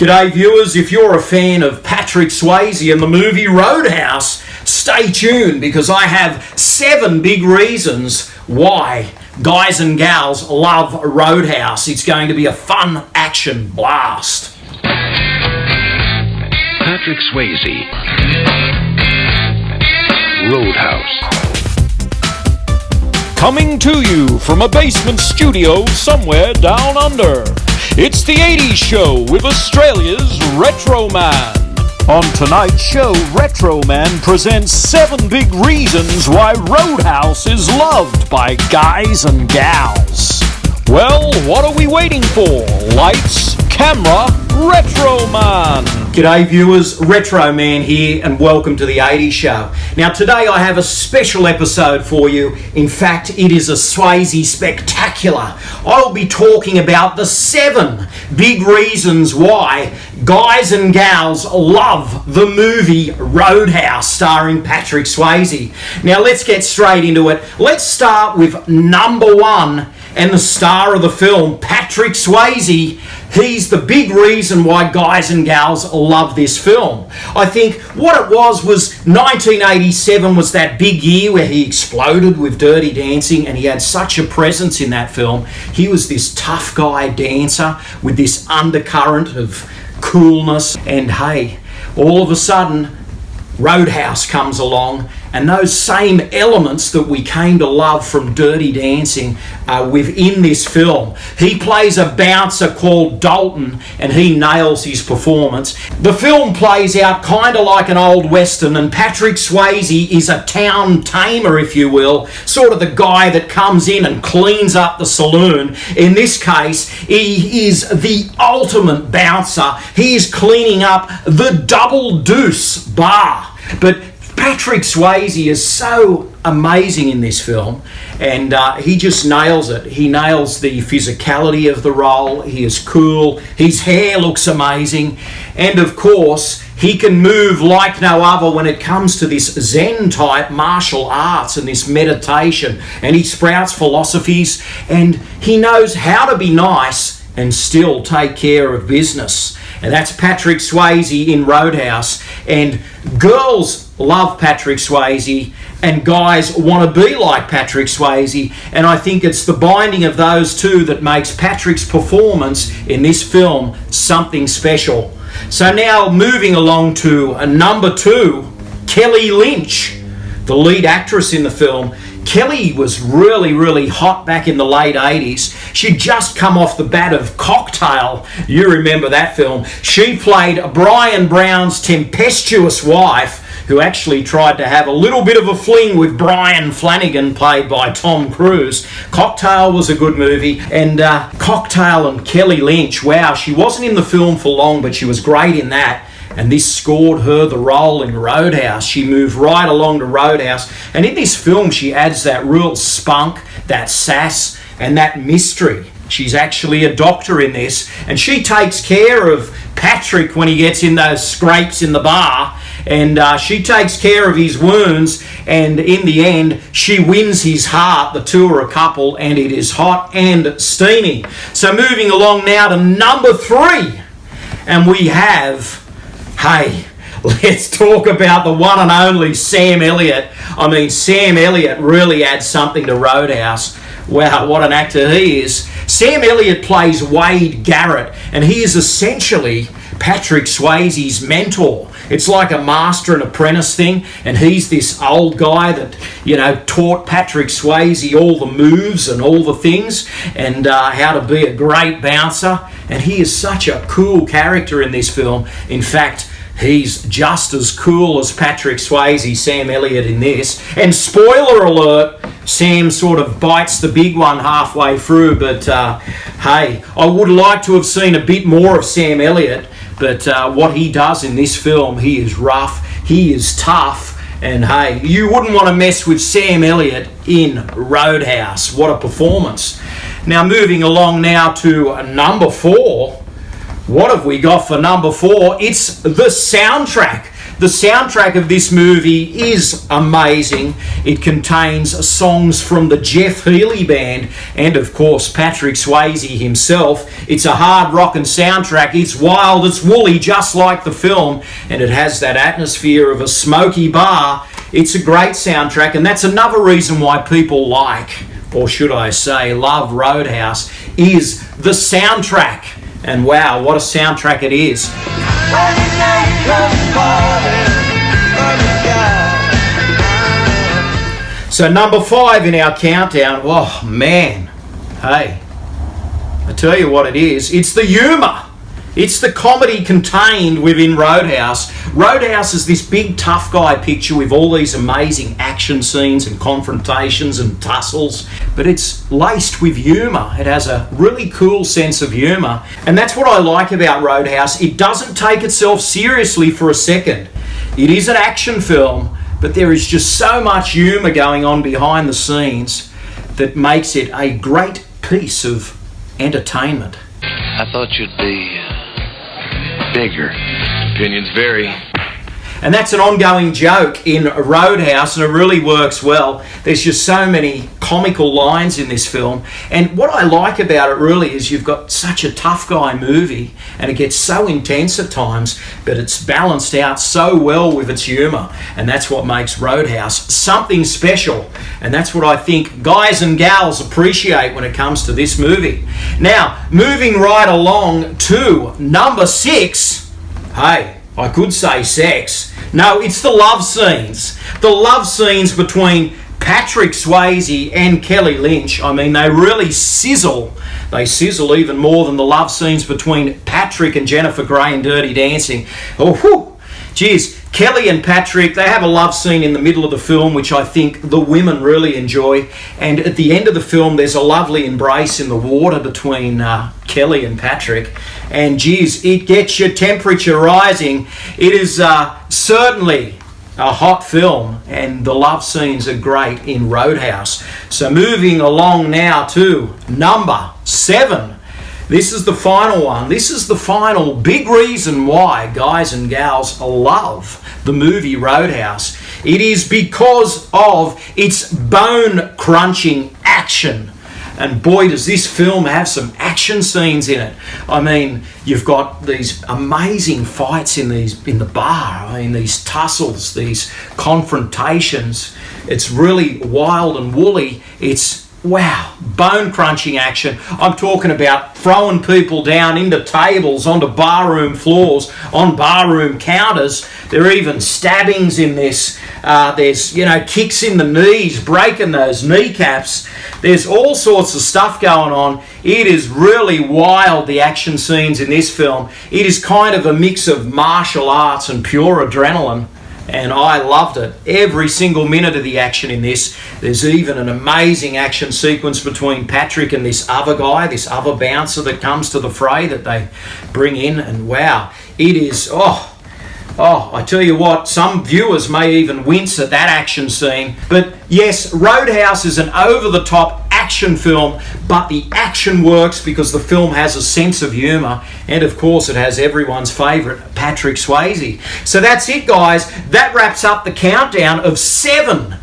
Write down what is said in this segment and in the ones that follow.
G'day viewers, if you're a fan of Patrick Swayze and the movie Roadhouse, stay tuned because I have 7 big reasons why guys and gals love Roadhouse. It's going to be a fun action blast. Patrick Swayze, Roadhouse. Coming to you from a basement studio somewhere down under. It's the 80s Show with Australia's Retro Man. On tonight's show, Retro Man presents 7 big reasons why Roadhouse is loved by guys and gals. Well, what are we waiting for? Lights, camera, Retro Man. G'day viewers, Retro Man here and welcome to the 80s Show. Now today I have a special episode for you. In fact, it is a Swayze spectacular. I'll be talking about the 7 big reasons why guys and gals love the movie Roadhouse starring Patrick Swayze. Now let's get straight into it. Let's start with number 1 and the star of the film, Patrick Swayze. He's the big reason why guys and gals love this film. I think what it was 1987 was that big year where he exploded with Dirty Dancing, and he had such a presence in that film. He was this tough guy dancer with this undercurrent of coolness, and hey, all of a sudden Roadhouse comes along, and those same elements that we came to love from Dirty Dancing are within this film. He plays a bouncer called Dalton, and he nails his performance. The film plays out kind of like an old western, and Patrick Swayze is a town tamer, if you will, sort of the guy that comes in and cleans up the saloon. In this case, he is the ultimate bouncer. He is cleaning up the Double Deuce bar. But Patrick Swayze is so amazing in this film, and he just nails it. He nails the physicality of the role. He is cool. His hair looks amazing. And of course, he can move like no other when it comes to this Zen type martial arts and this meditation. And he sprouts philosophies, and he knows how to be nice and still take care of business. And that's Patrick Swayze in Roadhouse. And girls love Patrick Swayze, and guys want to be like Patrick Swayze. And I think it's the binding of those two that makes Patrick's performance in this film something special. So now moving along to number 2, Kelly Lynch, the lead actress in the film. Kelly was really hot back in the late 80s. She'd just come off the bat of Cocktail. You remember that film. She played Brian Brown's tempestuous wife, who actually tried to have a little bit of a fling with Brian Flanagan, played by Tom Cruise. Cocktail was a good movie, and Cocktail and Kelly Lynch, wow, she wasn't in the film for long, but she was great in that. And this scored her the role in Roadhouse. She moved right along to Roadhouse. And in this film, she adds that real spunk, that sass, and that mystery. She's actually a doctor in this. And she takes care of Patrick when he gets in those scrapes in the bar. And she takes care of his wounds. And in the end, she wins his heart. The two are a couple, and it is hot and steamy. So moving along now to number 3. And we have... Hey, let's talk about the one and only Sam Elliott. I mean, Sam Elliott really adds something to Roadhouse. Wow, what an actor he is. Sam Elliott plays Wade Garrett, and he is essentially Patrick Swayze's mentor. It's like a master and apprentice thing, and he's this old guy that, you know, taught Patrick Swayze all the moves and all the things, and how to be a great bouncer. And he is such a cool character in this film. In fact, he's just as cool as Patrick Swayze, Sam Elliott, in this. And spoiler alert, Sam sort of bites the big one halfway through, but hey, I would like to have seen a bit more of Sam Elliott, but what he does in this film, he is rough, he is tough, and hey, you wouldn't want to mess with Sam Elliott in Roadhouse. What a performance. Now moving along now to number 4. What have we got for number 4? It's the soundtrack. The soundtrack of this movie is amazing. It contains songs from the Jeff Healey Band and, of course, Patrick Swayze himself. It's a hard rockin' soundtrack. It's wild, it's woolly, just like the film, and it has that atmosphere of a smoky bar. It's a great soundtrack, and that's another reason why people like, or should I say, love Roadhouse, is the soundtrack. And wow, what a soundtrack it is. So number 5 in our countdown, oh man, hey, I tell you what it is, it's the humour. It's the comedy contained within Roadhouse. Roadhouse is this big tough guy picture with all these amazing action scenes and confrontations and tussles, but it's laced with humour. It has a really cool sense of humour, and that's what I like about Roadhouse. It doesn't take itself seriously for a second. It is an action film, but there is just so much humour going on behind the scenes that makes it a great piece of entertainment. I thought you'd be bigger. Opinions vary. And that's an ongoing joke in Roadhouse, and it really works well. There's just so many comical lines in this film. And what I like about it really is you've got such a tough guy movie, and it gets so intense at times, but it's balanced out so well with its humour. And that's what makes Roadhouse something special. And that's what I think guys and gals appreciate when it comes to this movie. Now, moving right along to number 6. Hey, I could say sex. No, it's the love scenes. The love scenes between Patrick Swayze and Kelly Lynch. I mean, they really sizzle. They sizzle even more than the love scenes between Patrick and Jennifer Grey in Dirty Dancing. Oh, whew. Geez, Kelly and Patrick, they have a love scene in the middle of the film, which I think the women really enjoy. And at the end of the film, there's a lovely embrace in the water between Kelly and Patrick. And geez, it gets your temperature rising. It is certainly a hot film, and the love scenes are great in Roadhouse. So moving along now to number 7. This is the final one. This is the final big reason why guys and gals love the movie Roadhouse. It is because of its bone-crunching action. And boy, does this film have some action scenes in it. I mean, you've got these amazing fights in the bar, I mean, these tussles, these confrontations. It's really wild and woolly. It's wow, bone-crunching action. I'm talking about throwing people down into tables, onto barroom floors, on barroom counters. There are even stabbings in this. There's, kicks in the knees, breaking those kneecaps. There's all sorts of stuff going on. It is really wild, the action scenes in this film. It is kind of a mix of martial arts and pure adrenaline. And I loved it. Every single minute of the action in this. There's even an amazing action sequence between Patrick and this other guy, this other bouncer that comes to the fray that they bring in. And wow, it is, I tell you what, some viewers may even wince at that action scene. But yes, Roadhouse is an over-the-top action film, but the action works because the film has a sense of humour, and of course it has everyone's favourite, Patrick Swayze. So that's it, guys. That wraps up the countdown of 7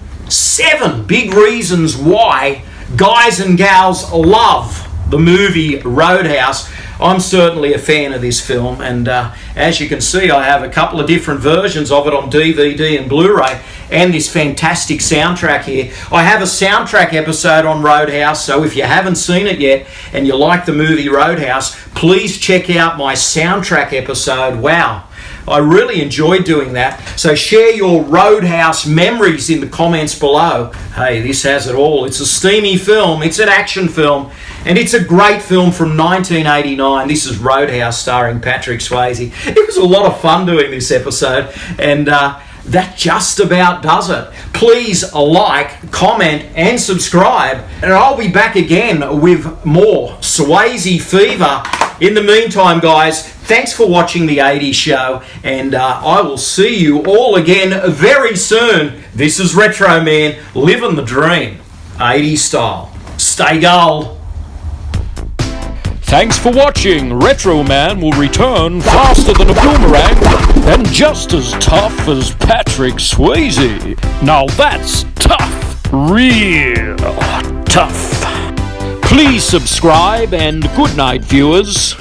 big reasons why guys and gals love the movie Roadhouse. I'm certainly a fan of this film, and as you can see, I have a couple of different versions of it on DVD and Blu-ray, and this fantastic soundtrack here. I have a soundtrack episode on Roadhouse, so if you haven't seen it yet and you like the movie Roadhouse, please check out my soundtrack episode. Wow, I really enjoyed doing that. So share your Roadhouse memories in the comments below. Hey, this has it all. It's a steamy film, it's an action film, and it's a great film from 1989. This is Roadhouse starring Patrick Swayze. It was a lot of fun doing this episode, and that just about does it. Please like, comment, and subscribe, and I'll be back again with more Swayze fever. In the meantime, guys, thanks for watching the 80s show, and I will see you all again very soon. This is Retro Man, living the dream, 80s style. Stay gold. Thanks for watching. Retro Man will return faster than a boomerang and just as tough as Patrick Swayze. Now that's tough, real tough. Please subscribe and good night, viewers.